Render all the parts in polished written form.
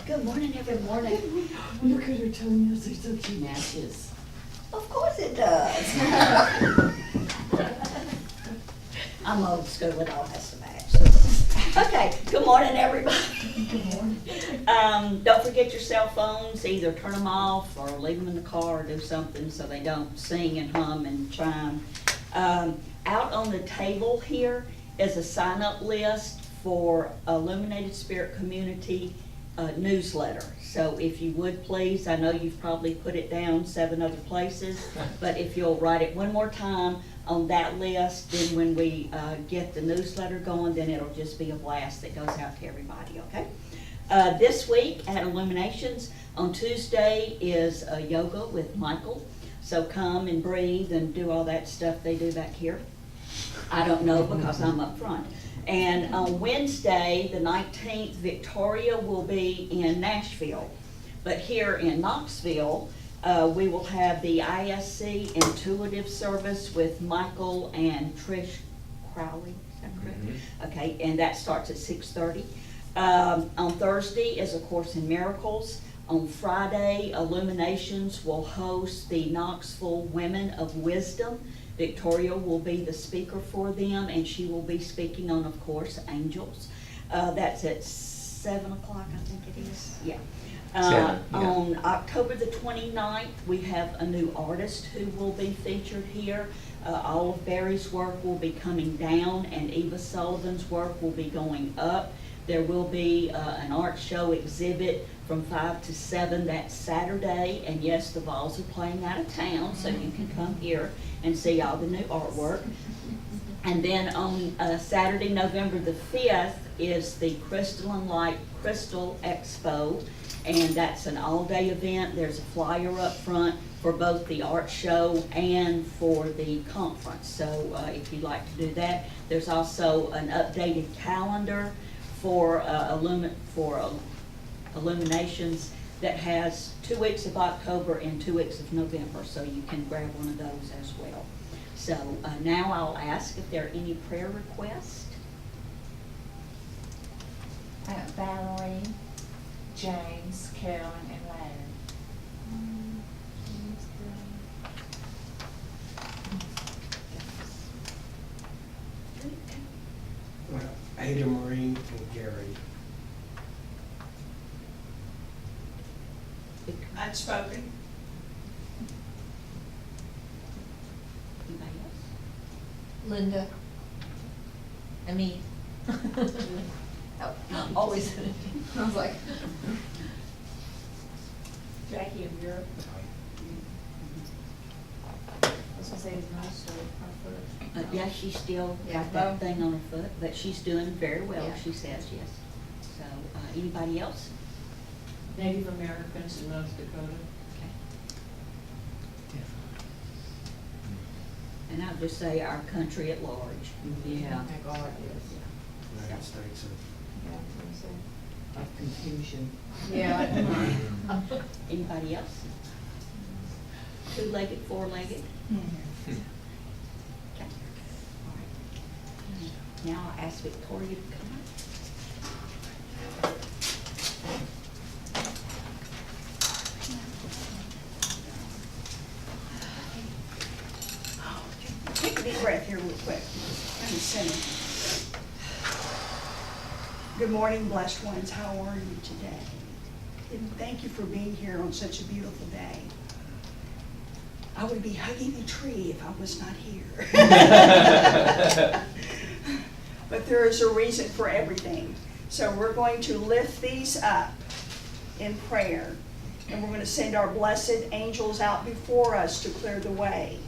Good morning, everyone. Look at her toenails, they're so cute. Matches. Of course it does. I'm old school, it all has to match. Okay, good morning, everybody. Good morning. Don't forget your cell phones, either turn them off or leave them in the car or do something so they don't sing and hum and chime. Out on the table here is a sign-up list for Illuminated Spirit Community newsletter. So if you would please, I know you've probably put it down 7 other places, but if you'll write it one more time on that list, then when we get the newsletter going, then it'll just be a blast that goes out to everybody, okay? This week at Illuminations, on Tuesday is yoga with Michael. So come and breathe and do all that stuff they do back here. I don't know because I'm up front. And on Wednesday, the 19th, Victoria will be in Nashville. But here in Knoxville, we will have the ISC Intuitive Service with Michael and Trish Crowley, is that correct? Mm-hmm. Okay, and that starts at 6:30. On Thursday is A Course in Miracles. On Friday, Illuminations will host the Knoxville Women of Wisdom. Victoria will be the speaker for them, and she will be speaking on, of course, angels. That's at 7 o'clock, I think it is. Yeah. 7, yeah. On October the 29th, we have a new artist who will be featured here. All of Barry's work will be coming down, and Eva Sullivan's work will be going up. There will be an art show exhibit from 5 to 7 that Saturday, and yes, the Vols are playing out of town, so you can come here and see all the new artwork. And then on Saturday, November the 5th, is the Crystalline Light Crystal Expo, and that's an all-day event. There's a flyer up front for both the art show and for the conference, so if you'd like to do that. There's also an updated calendar for Illuminations that has 2 weeks of October and 2 weeks of November, so you can grab one of those as well. So now I'll ask if there are any prayer requests. Valerie, James, Carolyn, and Larry. Well, Ada Marie and Gary. Unspoken. Anybody else? Linda. Me. Always. I was like. Jackie and Vera. I was gonna say it's nice to her foot. Yeah, she's still Yeah, got that well- thing on her foot, but she's doing very well, Yeah. she says, yes. So, anybody else? Native Americans in North Dakota. Okay. And I'll just say our country at large. Yeah. My God, yes. United States. Yeah, I was gonna say. Of confusion. Yeah. Anybody else? 2-legged, 4-legged? Okay. All right. Now I'll ask Victoria to come up. Take a deep breath here real quick. I'm sitting. Good morning, blessed ones. How are you today? And thank you for being here on such a beautiful day. I would be hugging a tree if I was not here. But there is a reason for everything. So we're going to lift these up in prayer. And we're going to send our blessed angels out before us to clear the way.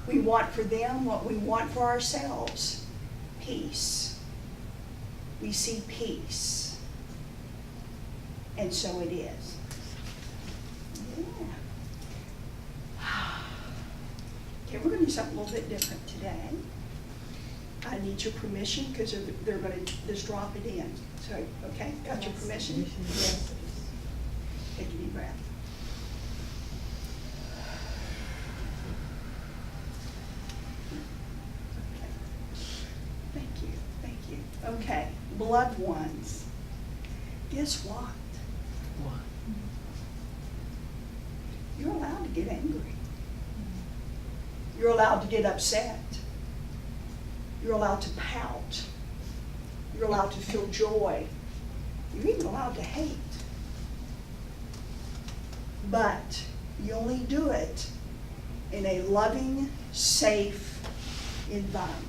We want for them what we want for ourselves. Peace. We see peace. And so it is. Yeah. Okay, we're going to do something a little bit different today. I need your permission because they're going to just drop it in. So, okay, got your permission? Yes. Take a deep breath. Okay. Thank you. Okay, blood ones. Guess what? What? You're allowed to get angry. You're allowed to get upset. You're allowed to pout. You're allowed to feel joy. You're even allowed to hate. But you only do it in a loving, safe environment.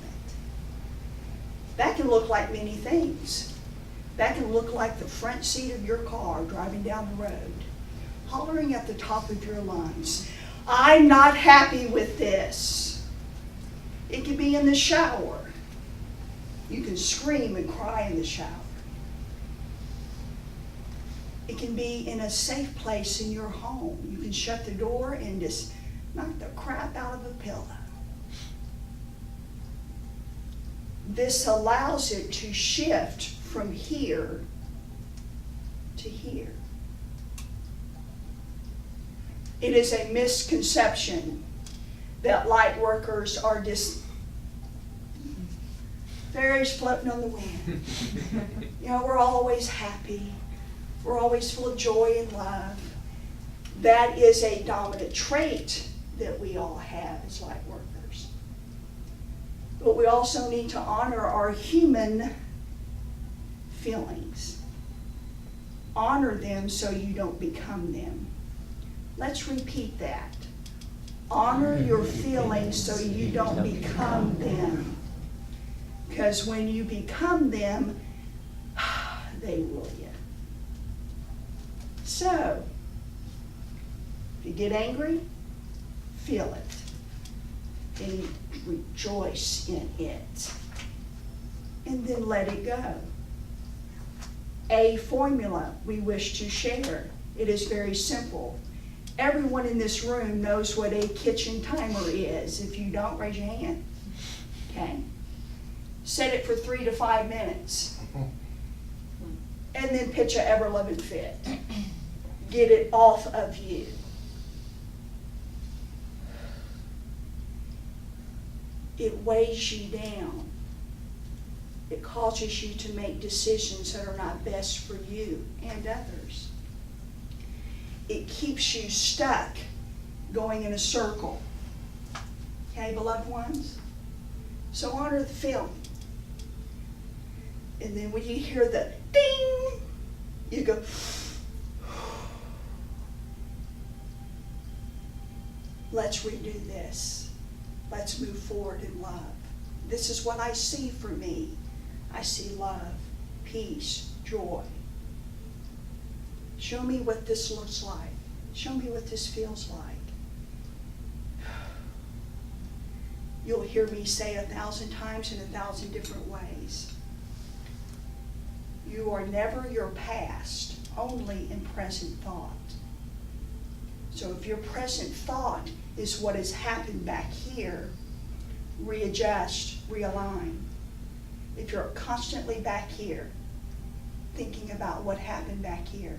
That can look like many things. That can look like the front seat of your car driving down the road, hollering at the top of your lungs, "I'm not happy with this." It can be in the shower. You can scream and cry in the shower. It can be in a safe place in your home. You can shut the door and just knock the crap out of a pillow. This allows it to shift from here to here. It is a misconception that light workers are just fairies floating on the wind. You know, we're always happy. We're always full of joy and love. That is a dominant trait that we all have as light workers. But we also need to honor our human feelings. Honor them so you don't become them. Let's repeat that. Honor your feelings so you don't become them. Because when you become them, they will you. So, if you get angry, feel it. And rejoice in it. And then let it go. A formula we wish to share. It is very simple. Everyone in this room knows what a kitchen timer is. If you don't, raise your hand. Okay? Set it for 3 to 5 minutes. And then pitch a ever-loving fit. Get it off of you. It weighs you down. It causes you to make decisions that are not best for you and others. It keeps you stuck going in a circle. Okay, beloved ones? So honor the feeling. And then when you hear the ding, you go, let's redo this. Let's move forward in love. This is what I see for me. I see love, peace, joy. Show me what this looks like. Show me what this feels like. You'll hear me say 1,000 times in 1,000 different ways. You are never your past, only in present thought. So if your present thought is what has happened back here, readjust, realign. If you're constantly back here, thinking about what happened back here,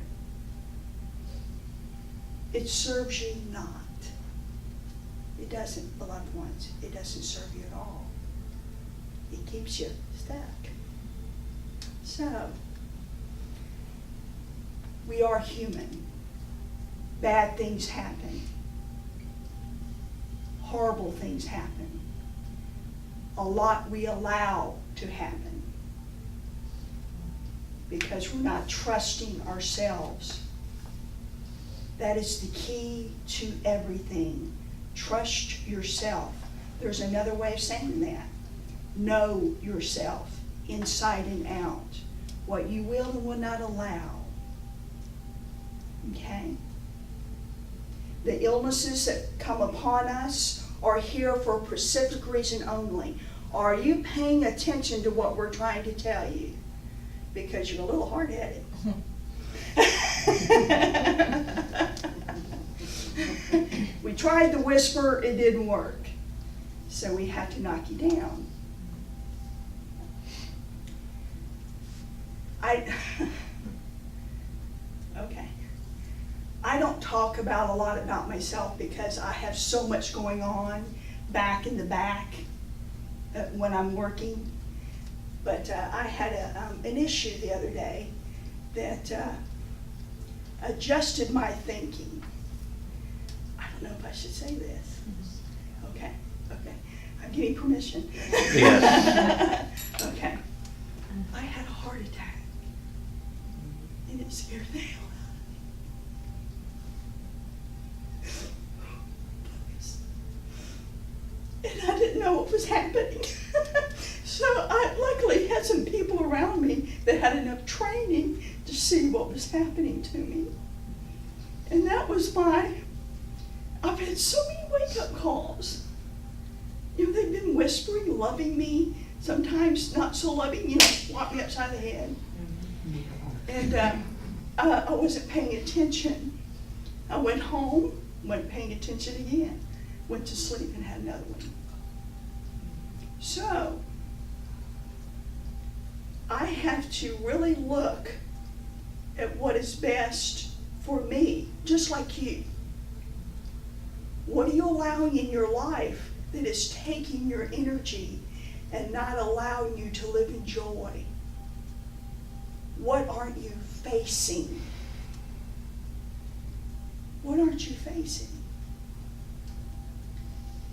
it serves you not. It doesn't, beloved ones. It doesn't serve you at all. It keeps you stuck. So, we are human. Bad things happen. Horrible things happen. A lot we allow to happen because we're not trusting ourselves. That is the key to everything. Trust yourself. There's another way of saying that. Know yourself inside and out. What you will and will not allow. Okay? The illnesses that come upon us are here for a specific reason only. Are you paying attention to what we're trying to tell you? Because you're a little hard-headed. We tried the whisper, it didn't work. So we had to knock you down. Okay. I don't talk a lot about myself because I have so much going on back in the back when I'm working. But I had an issue the other day that adjusted my thinking. I don't know if I should say this. Okay. I'm getting permission. Yes. Okay. I had a heart attack, and it scared the hell out of me. And I didn't know what was happening. So I luckily had some people around me that had enough training to see what was happening to me. And that was I've had so many wake-up calls. You know, they've been whispering, loving me, sometimes not so loving, you know, slap me upside the head. And I wasn't paying attention. I went home, wasn't paying attention again, went to sleep and had another one. So, I have to really look at what is best for me, just like you. What are you allowing in your life that is taking your energy and not allowing you to live in joy? What aren't you facing? What aren't you facing?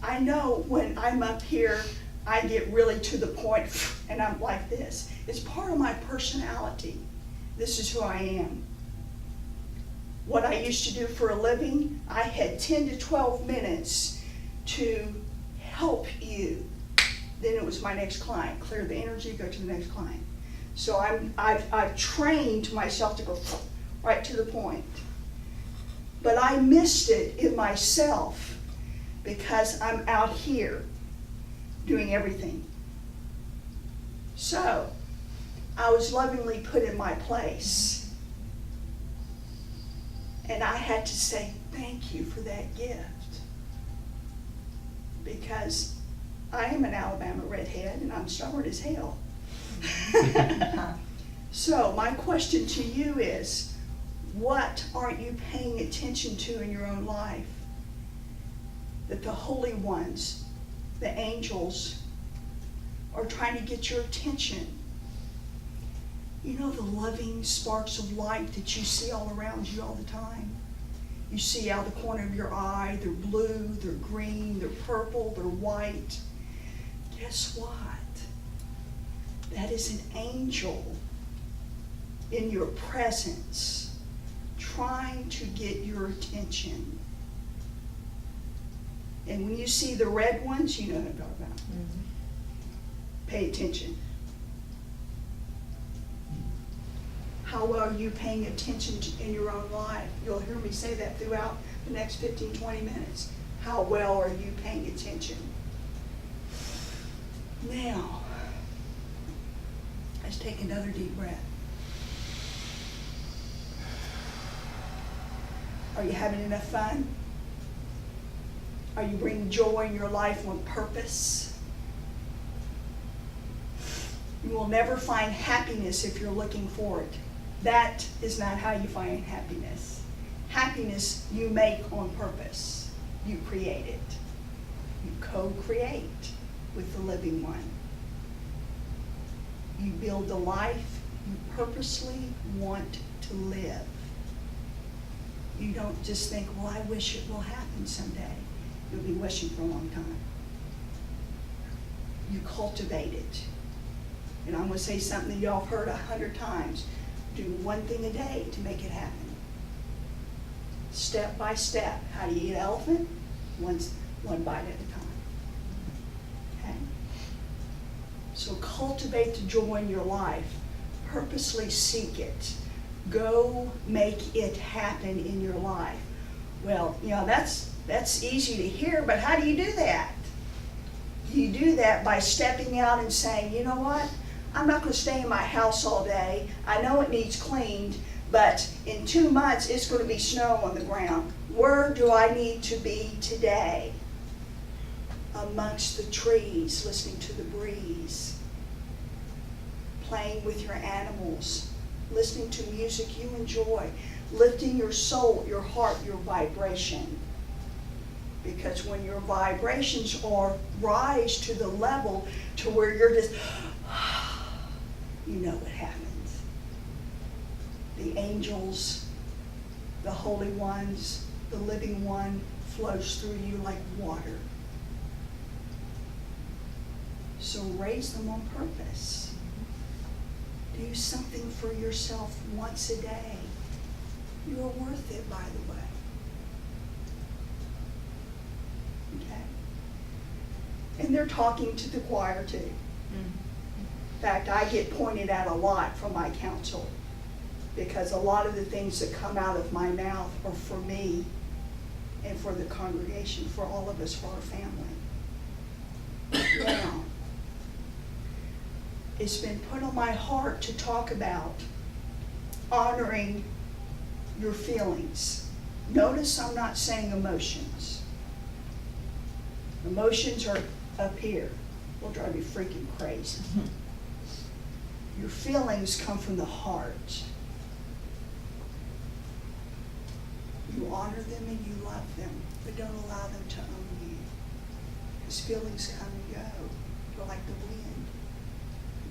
I know when I'm up here, I get really to the point and I'm like this. It's part of my personality. This is who I am. What I used to do for a living, I had 10 to 12 minutes to help you. Then it was my next client. Clear the energy, go to the next client. So I've trained myself to go right to the point. But I missed it in myself because I'm out here doing everything. So I was lovingly put in my place. And I had to say thank you for that gift. Because I am an Alabama redhead and I'm stubborn as hell. So my question to you is, what aren't you paying attention to in your own life that the holy ones, the angels, are trying to get your attention? You know the loving sparks of light that you see all around you all the time? You see out the corner of your eye, they're blue, they're green, they're purple, they're white. Guess what? That is an angel in your presence trying to get your attention. And when you see the red ones, you know what I'm talking about. Mm-hmm. Pay attention. How well are you paying attention in your own life? You'll hear me say that throughout the next 15, 20 minutes. How well are you paying attention? Now, let's take another deep breath. Are you having enough fun? Are you bringing joy in your life on purpose? You will never find happiness if you're looking for it. That is not how you find happiness. Happiness you make on purpose. You create it. You co-create with the living one. You build a life you purposely want to live. You don't just think, well, I wish it will happen someday. You'll be wishing for a long time. You cultivate it. And I'm going to say something that y'all have heard 100 times. Do one thing a day to make it happen. Step by step. How do you eat an elephant? One bite at a time. Okay? So cultivate the joy in your life. Purposely seek it. Go make it happen in your life. Well, you know, that's easy to hear, but how do you do that? You do that by stepping out and saying, you know what? I'm not going to stay in my house all day. I know it needs cleaned, but in 2 months it's going to be snow on the ground. Where do I need to be today? Amongst the trees, listening to the breeze, playing with your animals, listening to music you enjoy, lifting your soul, your heart, your vibration. Because when your vibrations rise to the level to where you're just you know what happens. The angels, the holy ones, the living one flows through you like water. So raise them on purpose. Do something for yourself once a day. You're worth it, by the way. Okay? And they're talking to the choir too. In fact, I get pointed out a lot from my counsel because a lot of the things that come out of my mouth are for me and for the congregation, for all of us, for our family. Now, it's been put on my heart to talk about honoring your feelings. Notice I'm not saying emotions. Emotions are up here. Will drive you freaking crazy. Your feelings come from the heart. You honor them and you love them, but don't allow them to own you. Because feelings come and go. They're like the wind.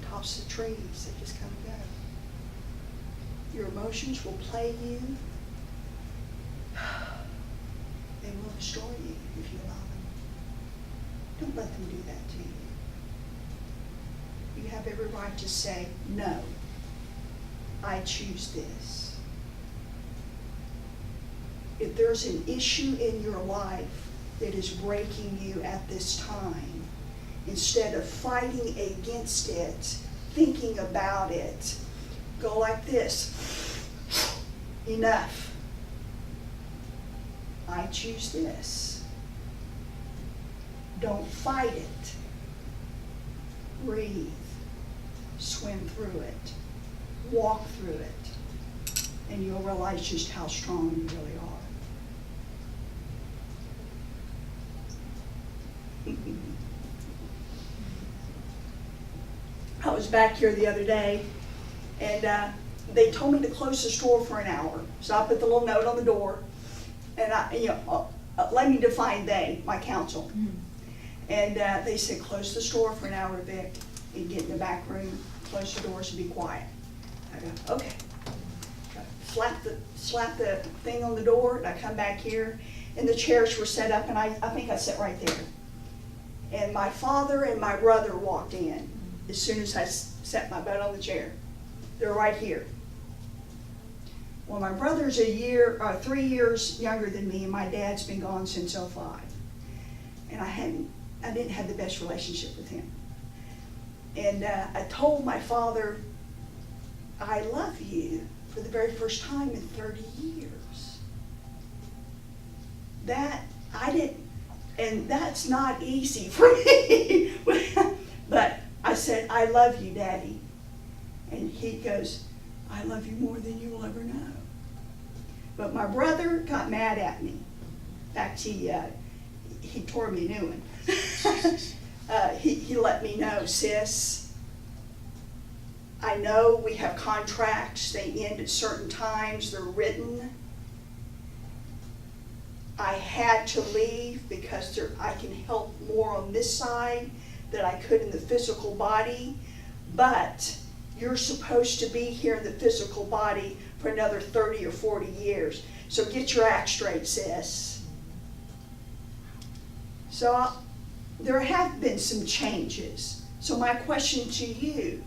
It tops the trees, they just come and go. Your emotions will play you. They will destroy you if you allow them. Don't let them do that to you. You have every right to say, no, I choose this. If there's an issue in your life that is breaking you at this time, instead of fighting against it, thinking about it, go like this. Enough. I choose this. Don't fight it. Breathe. Swim through it. Walk through it. And you'll realize just how strong you really are. I was back here the other day, and they told me to close the store for an hour. So I put the little note on the door, and let me define they, my counsel. And they said, close the store for an hour, Vic, and get in the back room, close the doors, and be quiet. I go, okay. Slap the thing on the door, and I come back here, and the chairs were set up, and I think I sat right there. And my father and my brother walked in as soon as I set my butt on the chair. They're right here. Well, my brother's 3 years younger than me, and my dad's been gone since '05. And I didn't have the best relationship with him. And I told my father, I love you for the very first time in 30 years. And that's not easy for me. But I said, I love you, Daddy. And he goes, I love you more than you will ever know. But my brother got mad at me. In fact, he tore me a new one. He let me know, sis, I know we have contracts. They end at certain times. They're written. I had to leave because I can help more on this side than I could in the physical body. But you're supposed to be here in the physical body for another 30 or 40 years. So get your act straight, sis. So there have been some changes. So my question to you,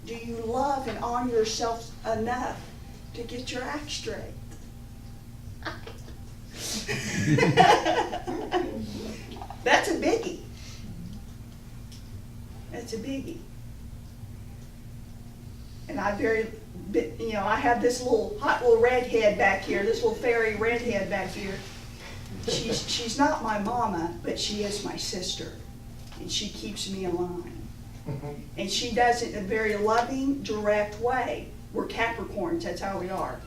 do you love and honor yourself enough to get your act straight? That's a biggie. That's a biggie. And I have this hot little redhead back here, this little fairy redhead back here. She's not my mama, but she is my sister, and she keeps me in line. And she does it in a very loving, direct way. We're Capricorns, that's how we are.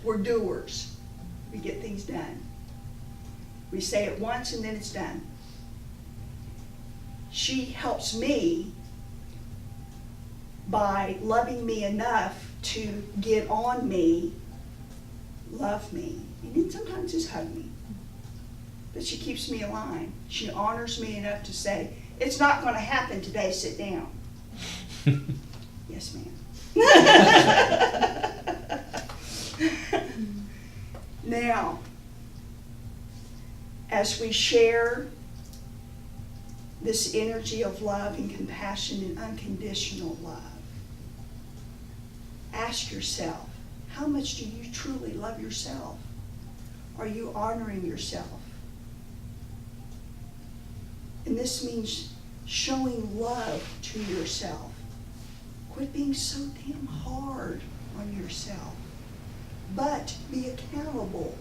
We're doers. We get things done. We say it once and then it's done. She helps me by loving me enough to get on me, love me, and then sometimes just hug me. But she keeps me in line. She honors me enough to say, it's not going to happen today, sit down. Yes, ma'am. Now, as we share this energy of love and compassion and unconditional love, ask yourself, how much do you truly love yourself? Are you honoring yourself? And this means showing love to yourself. Quit being so damn hard on yourself, but be accountable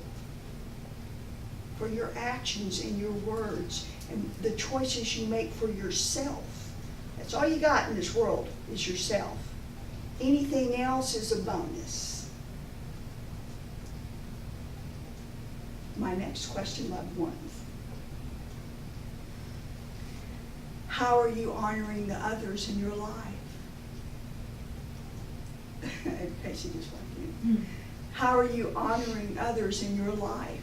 for your actions and your words and the choices you make for yourself. That's all you got in this world is yourself. Anything else is a bonus. My next question, loved ones. How are you honoring the others in your life? Casey just walked in. How are you honoring others in your life?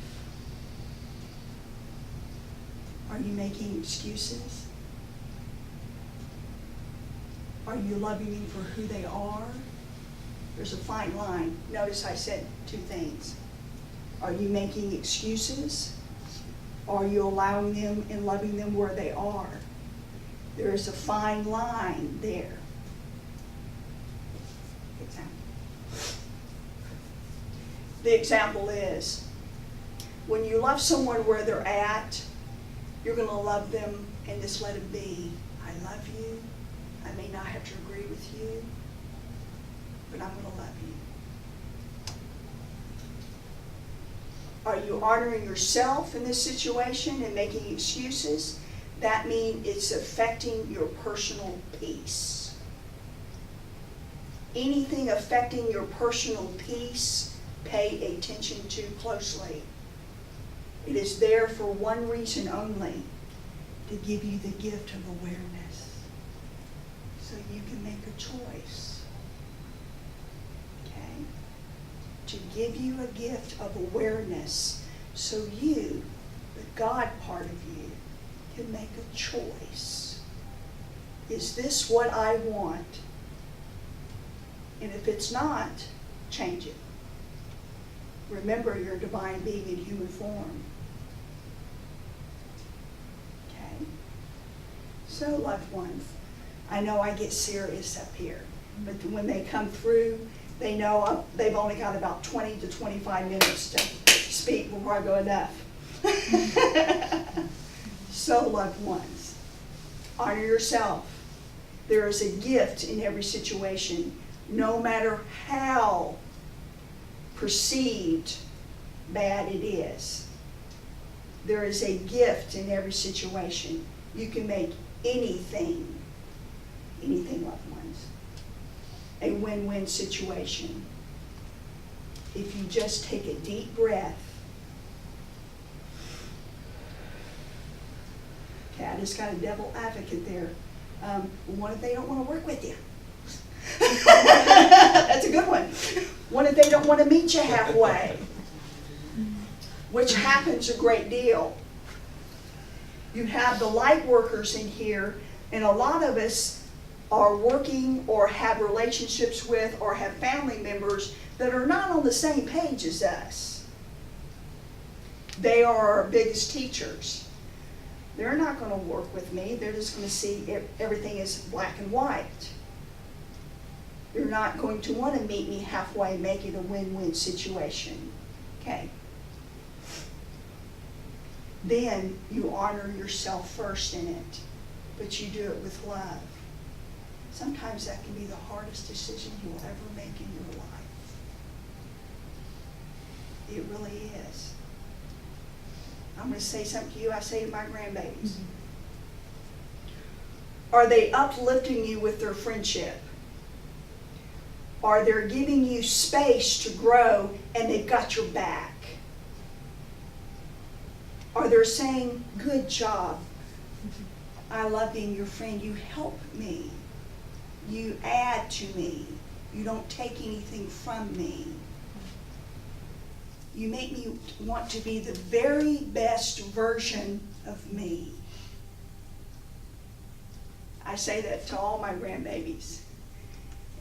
Are you making excuses? Are you loving them for who they are? There's a fine line. Notice I said two things. Are you making excuses? Are you allowing them and loving them where they are? There is a fine line there. The example is, when you love someone where they're at, you're going to love them and just let it be. I love you. I may not have to agree with you, but I'm going to love you. Are you honoring yourself in this situation and making excuses? That means it's affecting your personal peace. Anything affecting your personal peace, pay attention to closely. It is there for one reason only, to give you the gift of awareness, so you can make a choice. Okay? To give you a gift of awareness, so you, the God part of you, can make a choice. Is this what I want? And if it's not, change it. Remember, you're a divine being in human form. Okay? So, loved ones, I know I get serious up here, but when they come through, they know they've only got about 20 to 25 minutes to speak before I go enough. So, loved ones, honor yourself. There is a gift in every situation, no matter how perceived bad it is. There is a gift in every situation. You can make anything, loved ones, a win-win situation. If you just take a deep breath. Okay, I just got a devil advocate there. What if they don't want to work with you? That's a good one. What if they don't want to meet you halfway? Which happens a great deal. You have the light workers in here, and a lot of us are working or have relationships with or have family members that are not on the same page as us. They are our biggest teachers. They're not going to work with me. They're just going to see everything is black and white. You're not going to want to meet me halfway, make it a win-win situation. Okay. Then you honor yourself first in it, but you do it with love. Sometimes that can be the hardest decision you'll ever make in your life. It really is. I'm going to say something to you I say to my grandbabies. Mm-hmm. Are they uplifting you with their friendship? Are they giving you space to grow and they've got your back? Are they saying, good job, I love being your friend, you help me, you add to me, you don't take anything from me. You make me want to be the very best version of me. I say that to all my grandbabies.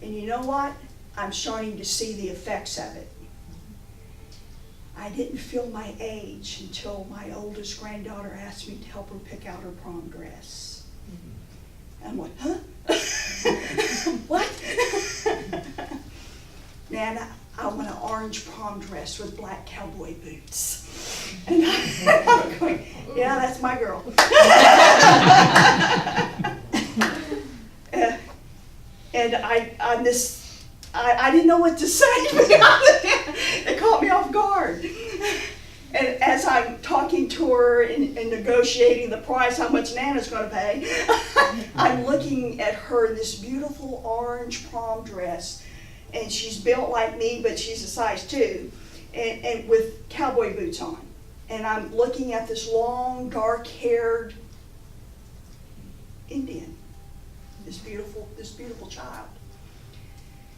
And you know what? I'm starting to see the effects of it. I didn't feel my age until my oldest granddaughter asked me to help her pick out her prom dress. I'm like, huh? What? Nana, I want an orange prom dress with black cowboy boots. And I'm going, yeah, that's my girl. And I didn't know what to say. It caught me off guard. And as I'm talking to her and negotiating the price, how much Nana's going to pay, I'm looking at her in this beautiful orange prom dress. And she's built like me, but she's a size 2, and with cowboy boots on. And I'm looking at this long, dark-haired Indian, this beautiful child.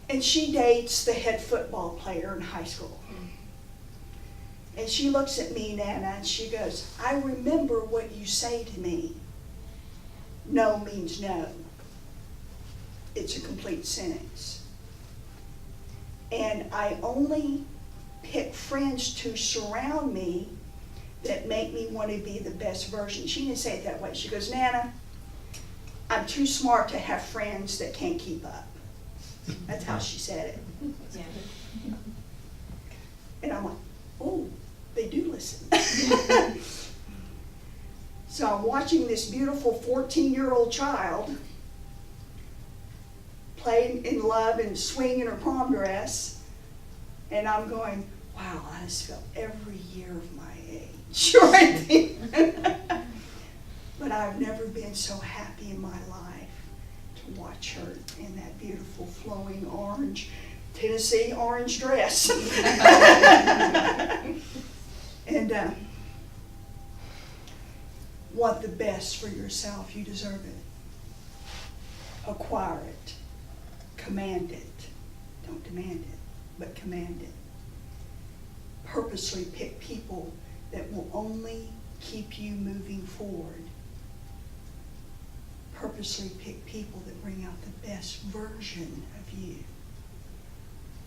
And she dates the head football player in high school. And she looks at me, Nana, and she goes, I remember what you say to me. No means no. It's a complete sentence. And I only pick friends to surround me that make me want to be the best version. She didn't say it that way. She goes, Nana, I'm too smart to have friends that can't keep up. That's how she said it. Yeah. And I'm like, oh, they do listen. So I'm watching this beautiful 14-year-old child play in love and swing in her prom dress, and I'm going, wow, I just felt every year of my age right there. But I've never been so happy in my life to watch her in that beautiful flowing orange, Tennessee orange dress. And want the best for yourself. You deserve it. Acquire it. Command it. Don't demand it, but command it. Purposely pick people that will only keep you moving forward. Purposely pick people that bring out the best version of you.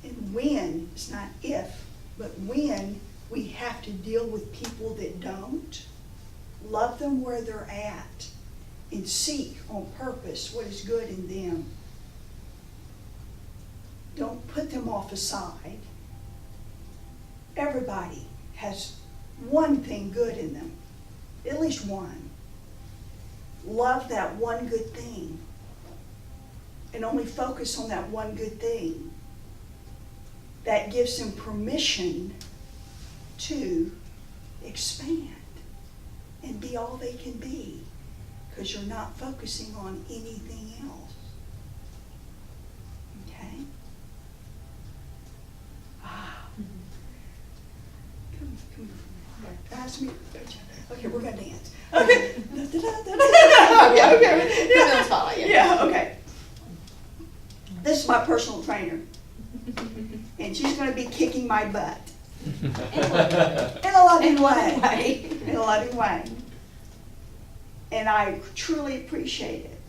And when, it's not if, but when we have to deal with people that don't, love them where they're at and seek on purpose what is good in them. Don't put them off aside. Everybody has one thing good in them, at least one. Love that one good thing and only focus on that one good thing. That gives them permission to expand and be all they can be, because you're not focusing on anything else. Okay? Come here. Ask me. Okay, we're gonna dance. Okay. Okay. Yeah, okay. This is my personal trainer. And she's gonna be kicking my butt. In a loving way. In a loving way. And I truly appreciate it.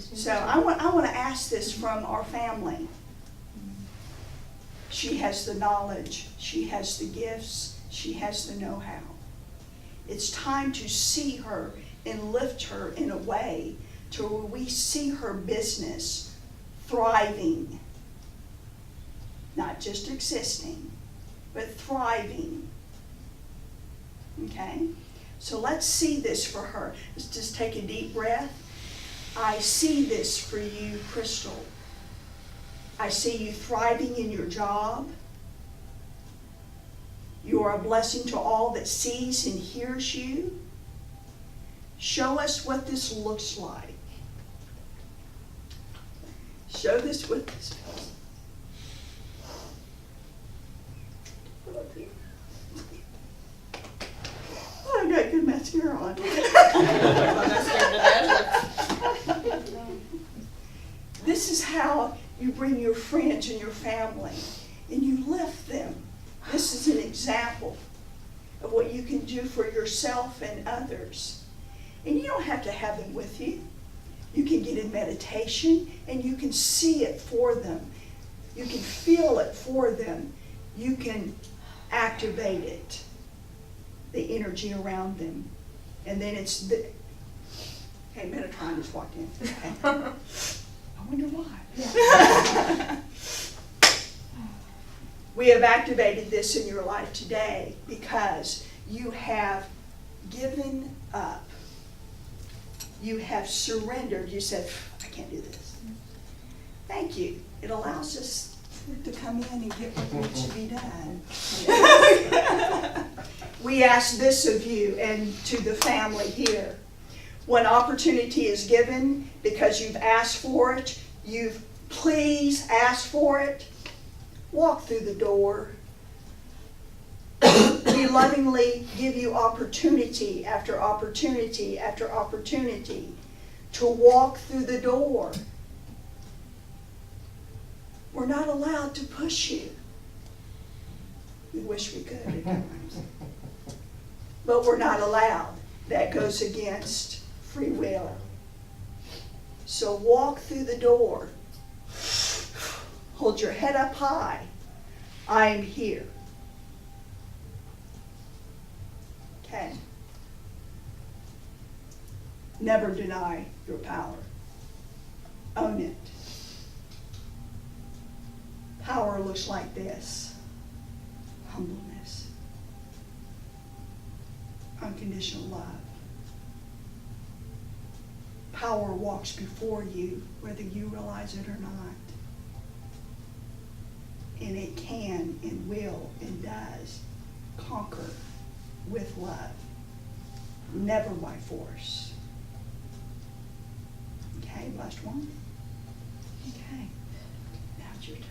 So I want to ask this from our family. She has the knowledge, she has the gifts, she has the know-how. It's time to see her and lift her in a way to where we see her business thriving. Not just existing, but thriving. Okay? So let's see this for her. Let's just take a deep breath. I see this for you, Crystal. I see you thriving in your job. You are a blessing to all that sees and hears you. Show us what this looks like. Show this what this feels. Oh, I got good mascara on. This is how you bring your friends and your family and you lift them. This is an example of what you can do for yourself and others. And you don't have to have them with you. You can get in meditation and you can see it for them. You can feel it for them. You can activate it, the energy around them. And then it's the, hey, Metatron just walked in. Okay. I wonder why. We have activated this in your life today because you have given up. You have surrendered. You said, I can't do this. Thank you. It allows us to come in and get what needs to be done. We ask this of you and to the family here. When opportunity is given, because you've asked for it, you've please asked for it, walk through the door. We lovingly give you opportunity after opportunity after opportunity to walk through the door. We're not allowed to push you. We wish we could at times. But we're not allowed. That goes against free will. So walk through the door. Hold your head up high. I am here. Okay. Never deny your power. Own it. Power looks like this. Humbleness. Unconditional love. Power walks before you, whether you realize it or not. And it can and will and does conquer with love, never by force. Okay, last one. Okay, now it's your turn.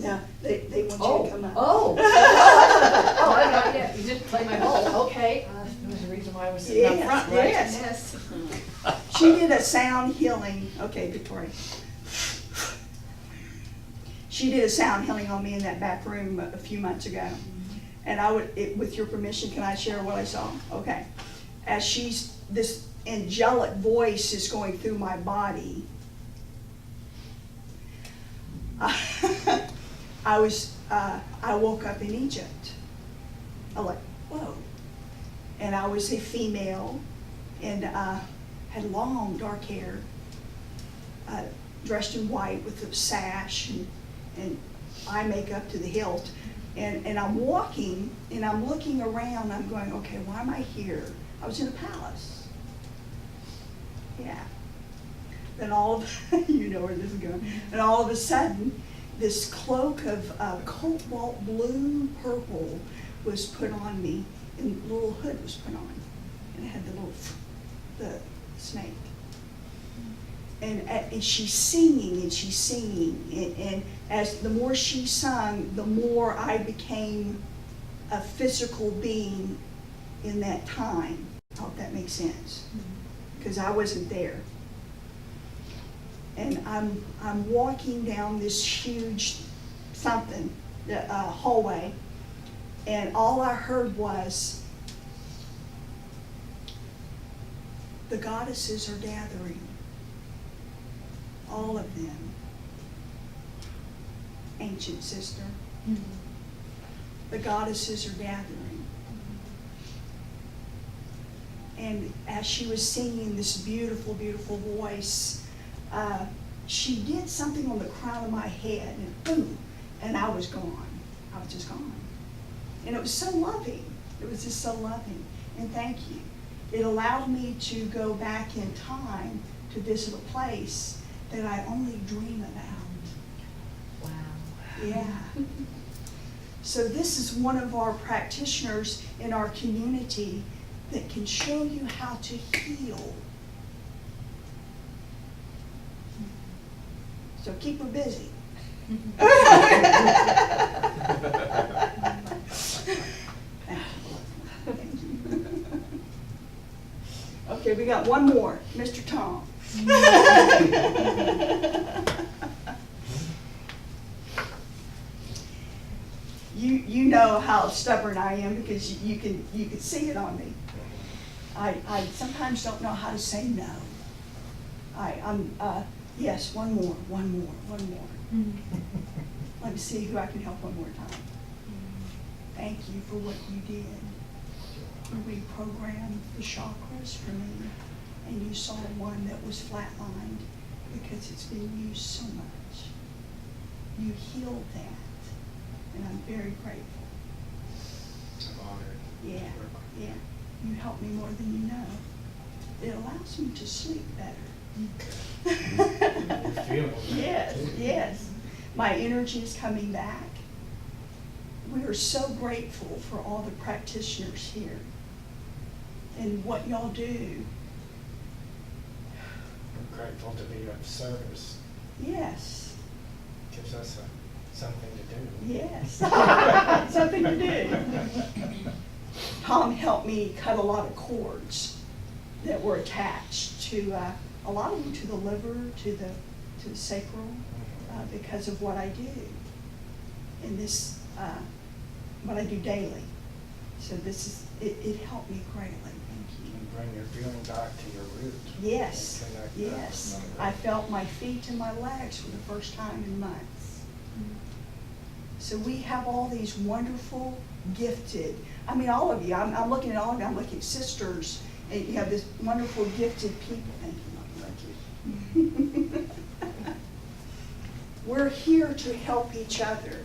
Now, they want you to come up. Oh, I got it. You didn't play my role. Okay. There was a reason why I was sitting up front, right? Yes. She did a sound healing. Okay, Victoria. She did a sound healing on me in that back room a few months ago. And I would, with your permission, can I share what I saw? Okay. As this angelic voice is going through my body, I woke up in Egypt. I was like, whoa. And I was a female and had long dark hair, dressed in white with a sash and eye makeup to the hilt. And I'm walking and I'm looking around. I'm going, okay, why am I here? I was in a palace. Yeah. Then all of, you know where this is going. And all of a sudden, this cloak of cobalt blue purple was put on me, and the little hood was put on, and it had the snake. And she's singing and she's singing, and as the more she sung, the more I became a physical being in that time. I hope that makes sense, because I wasn't there. And I'm walking down this huge something, hallway, and all I heard was, the goddesses are gathering. All of them. Ancient sister. Mm-hmm. The goddesses are gathering. And as she was singing this beautiful, beautiful voice, she did something on the crown of my head, and boom, and I was gone. I was just gone. And it was so loving. It was just so loving. And thank you. It allowed me to go back in time to visit a place that I only dream about. Wow. Yeah. So this is one of our practitioners in our community that can show you how to heal. So keep her busy. Thank you. Okay, we got one more, Mr. Tom. You know how stubborn I am because you can see it on me. I sometimes don't know how to say no. Yes, one more. Let me see who I can help one more time. Thank you for what you did. You reprogrammed the chakras for me, and you saw one that was flatlined because it's been used so much. You healed that, and I'm very grateful. I'm honored. Yeah. You help me more than you know. It allows me to sleep better. You're feeling that. Yes. My energy is coming back. We are so grateful for all the practitioners here and what y'all do. I'm grateful to be of service. Yes. Gives us something to do. Yes. Something to do. Tom helped me cut a lot of cords that were attached to, a lot of them to the liver, to the sacral, because of what I do. And this, what I do daily. So this is, it helped me greatly, thank you. And bring your feeling back to your roots. Yes, And connect that yes. with I felt my feet and my legs for the first time in months. So we have all these wonderful, gifted, I mean, all of you, I'm looking at all of you, I'm looking at sisters, and you have this wonderful, gifted people. Thank you, Mom, thank you. We're here to help each other,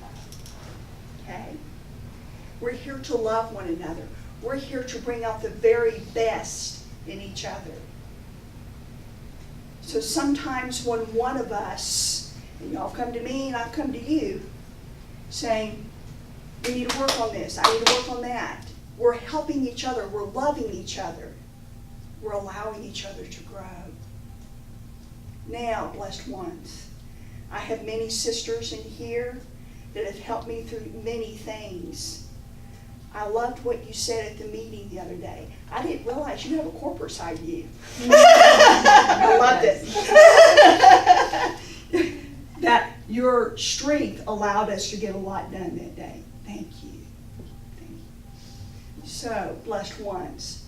okay? We're here to love one another. We're here to bring out the very best in each other. So sometimes when one of us, and y'all come to me and I come to you, saying, we need to work on this, I need to work on that. We're helping each other, we're loving each other. We're allowing each other to grow. Now, blessed ones, I have many sisters in here that have helped me through many things. I loved what you said at the meeting the other day. I didn't realize you have a corporate side to you. I loved it. That your strength allowed us to get a lot done that day. Thank you. Thank you. So, blessed ones,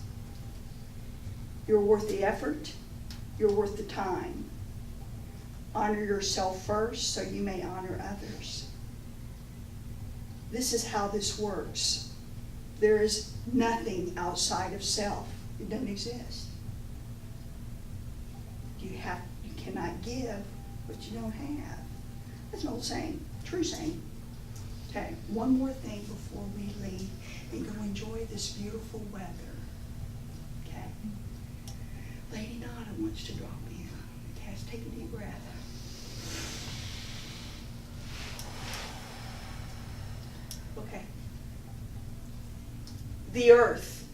you're worth the effort. You're worth the time. Honor yourself first so you may honor others. This is how this works. There is nothing outside of self. It doesn't exist. You cannot give what you don't have. That's an old saying, true saying. Okay, one more thing before we leave and go enjoy this beautiful weather. Okay. Lady Nada wants to drop in. Okay, let's take a deep breath. Okay. The earth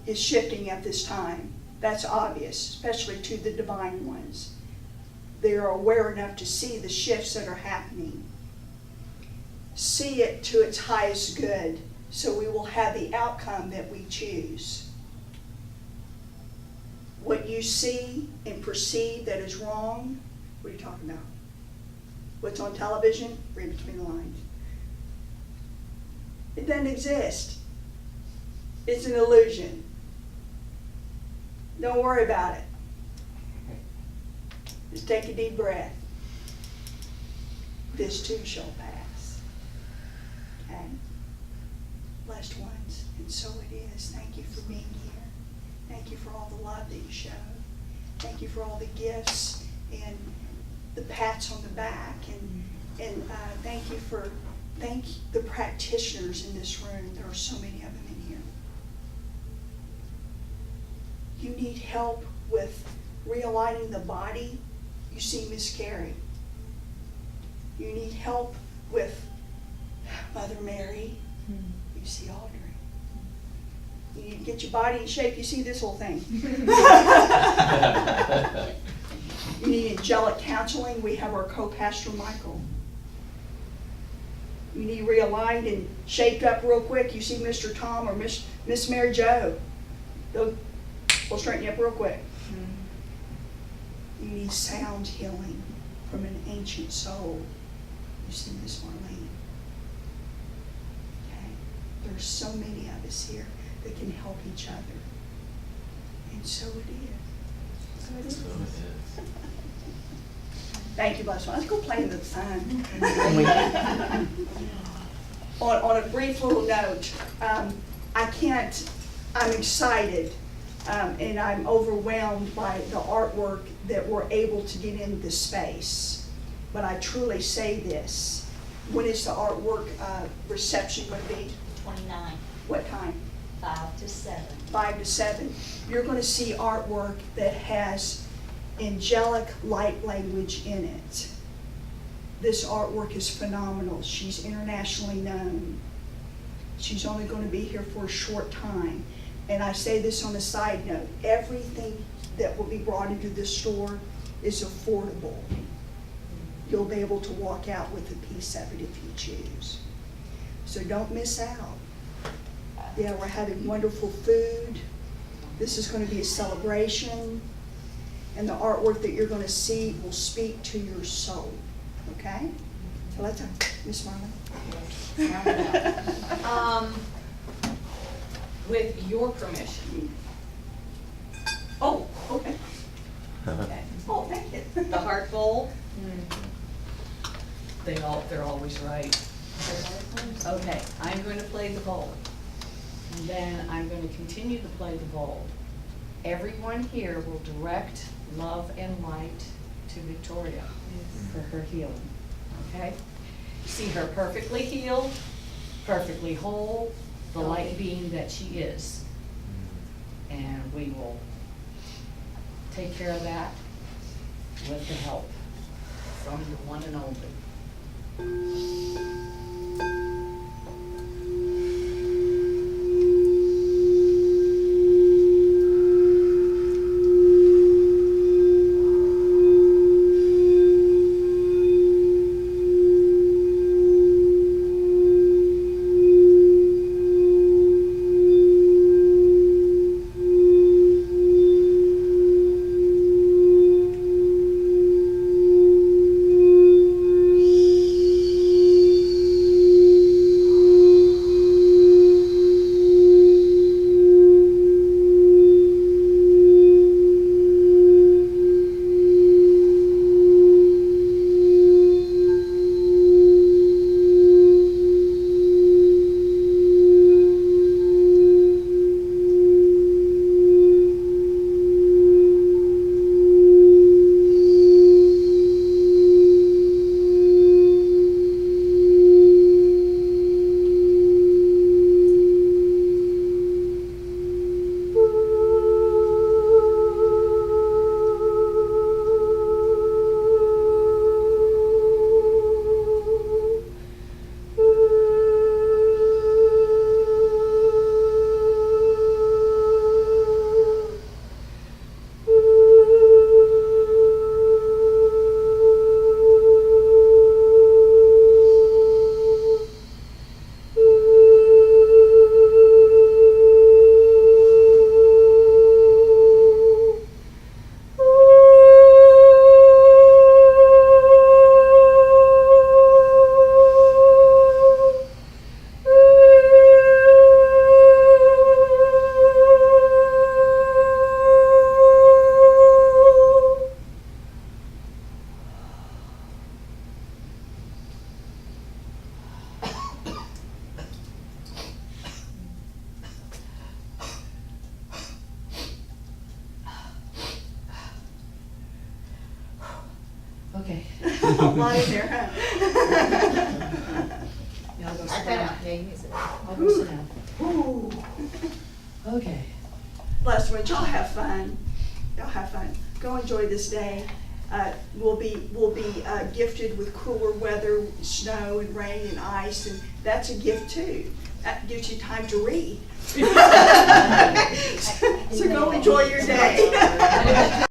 is shifting at this time. That's obvious, especially to the divine ones. They are aware enough to see the shifts that are happening. See it to its highest good, so we will have the outcome that we choose. What you see and perceive that is wrong, what are you talking about? What's on television? Read between the lines. It doesn't exist. It's an illusion. Don't worry about it. Just take a deep breath. This too shall pass. Okay? Blessed ones, and so it is. Thank you for being here. Thank you for all the love that you showed. Thank you for all the gifts and the pats on the back, and thank the practitioners in this room. There are so many of them in here. You need help with realigning the body. You see Miss Carrie. You need help with Mother Mary. You see Audrey. You need to get your body in shape. You see this whole thing. You need angelic counseling. We have our co-pastor Michael. You need realigned and shaped up real quick. You see Mr. Tom or Miss Mary Jo. We'll straighten you up real quick. You need sound healing from an ancient soul. You see Miss Marlene. Okay? There's so many of us here that can help each other. And so it is. So it is. So it is. Thank you, Bless. Let's go play in the sun. On a brief little note, I'm excited, and I'm overwhelmed by the artwork that we're able to get in this space. But I truly say this, when is the artwork reception going to be? 29, What time? 5 to 7. 5 to 7. You're going to see artwork that has angelic light language in it. This artwork is phenomenal. She's internationally known. She's only going to be here for a short time. And I say this on a side note, everything that will be brought into this store is affordable. You'll be able to walk out with a piece of it if you choose. So don't miss out. Yeah, we're having wonderful food. This is going to be a celebration. And the artwork that you're going to see will speak to your soul. Okay? So let's, Miss Marlon. With your permission, Oh, okay. okay. Oh, thank you. The heart bowl. They're always right. Okay, I'm going to play the bowl. And then I'm going to continue to play the bowl. Everyone here will direct love and light to Victoria for her healing, okay? See her perfectly healed, perfectly whole, the light being that she is. And we will take care of that with the help from the one and only. Okay. A lot in there, huh? Now I'll go I sit cut down. out, yeah, you can sit down. I'll go sit down. Ooh. Okay. Blessed ones, y'all have fun. Y'all have fun. Go enjoy this day. We'll be gifted with cooler weather, snow and rain and ice, and that's a gift too. That gives you time to read. So go enjoy your day.